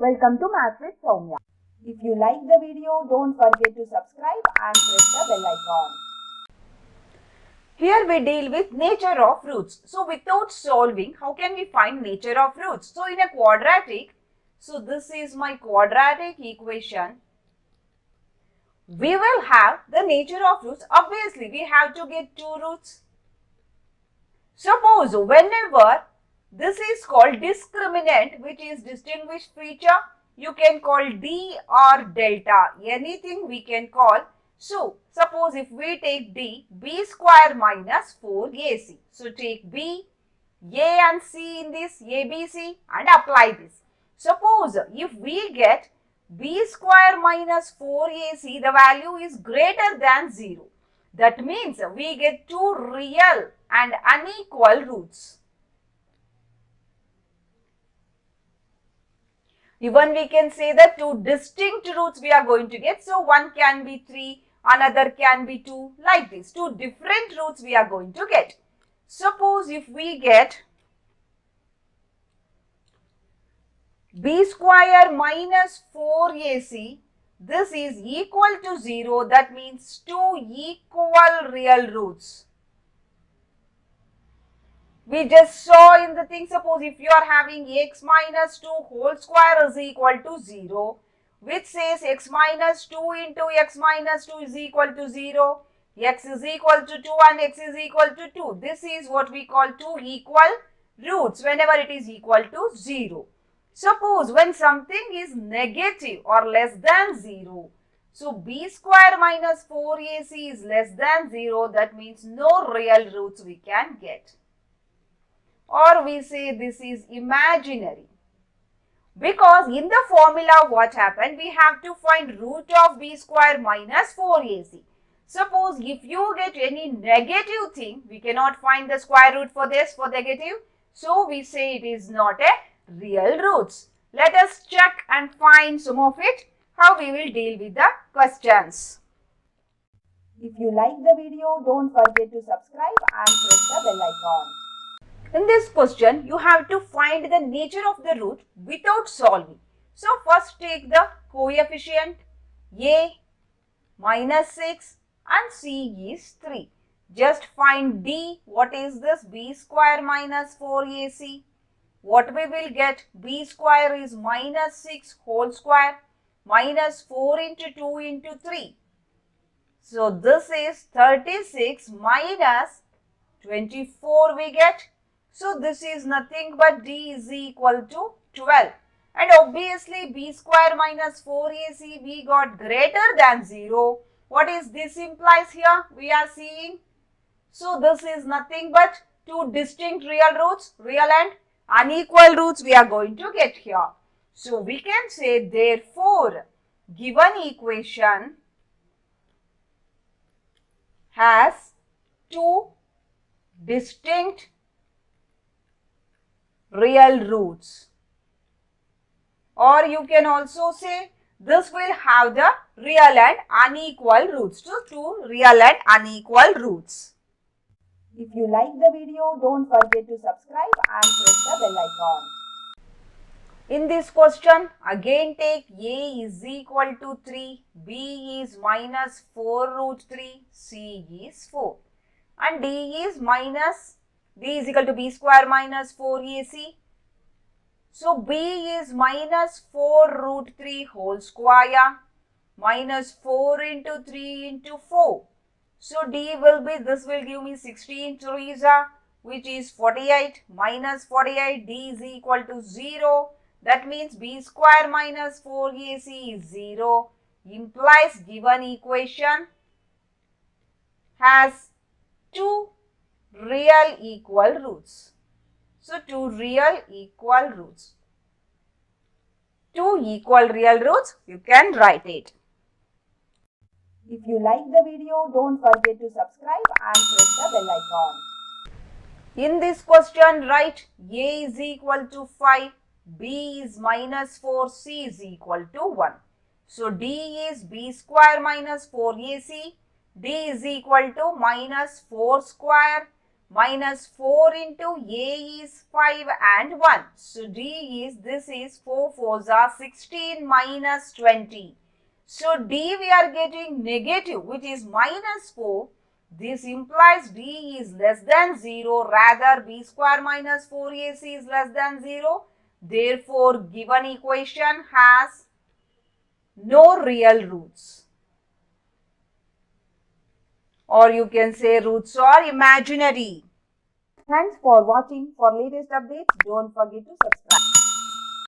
Welcome to Math with Sowmya. If you like the video, don't forget to subscribe and press the bell icon. Here we deal with nature of roots. So without solving, how can we find nature of roots? So in a quadratic, so this is my quadratic equation. We will have the nature of roots. Obviously, we have to get two roots. Suppose whenever this is called discriminant, which is distinguished feature, you can call D or delta, anything we can call. So, suppose if we take D, B square minus 4AC. So, take B, A and C in this, ABC and apply this. Suppose if we get B square minus 4AC, the value is greater than 0. That means we get two real and unequal roots. Even we can say that two distinct roots we are going to get. So, one can be 3, another can be 2, like this. Two different roots we are going to get. Suppose if we get B square minus 4AC, this is equal to 0. That means two equal real roots. We just saw in the thing, suppose if you are having x minus 2 whole square is equal to 0, which says x minus 2 into x minus 2 is equal to 0, x is equal to 2 and x is equal to 2. This is what we call two equal roots whenever it is equal to 0. Suppose when something is negative or less than 0, so b square minus 4ac is less than 0, that means no real roots we can get. Or we say this is imaginary. Because in the formula what happened, we have to find root of b square minus 4ac. Suppose if you get any negative thing, we cannot find the square root for this, for negative. So we say it is not a real roots. Let us check and find some of it, how we will deal with the questions. If you like the video, don't forget to subscribe and press the bell icon. In this question, you have to find the nature of the root without solving. So, first take the coefficient a minus 6 and c is 3. Just find d. What is this? B square minus 4ac. What we will get? B square is minus 6 whole square minus 4 into 2 into 3. So, this is 36 minus 24 we get. So, this is nothing but d is equal to 12. And obviously, b square minus 4ac we got greater than 0. What is this implies here? We are seeing. So, this is nothing but two distinct real roots, real and unequal roots we are going to get here. So, we can say therefore, given equation has two distinct real roots. Or you can also say this will have the real and unequal roots. So, two real and unequal roots. If you like the video, don't forget to subscribe and press the bell icon. In this question, again take a is equal to 3, b is minus 4 root 3, c is 4 and d is equal to b square minus 4ac. So, b is minus 4 root 3 whole square minus 4 into 3 into 4. So, d will be, this will give me 16 3s, which is 48 minus 48, d is equal to 0. That means b square minus 4ac is 0, implies given equation has two real equal roots. So, two real equal roots. Two equal real roots, you can write it. If you like the video, don't forget to subscribe and press the bell icon. In this question, write a is equal to 5, b is minus 4, c is equal to 1. So, d is b square minus 4ac, d is equal to minus 4 square minus 4 into A is 5 and 1. So D is, this is 4 4s are 16 minus 20. So D we are getting negative, which is minus 4. This implies D is less than 0, rather B square minus 4AC is less than 0. Therefore, given equation has no real roots. Or you can say roots are imaginary. Thanks for watching. For latest updates, don't forget to subscribe.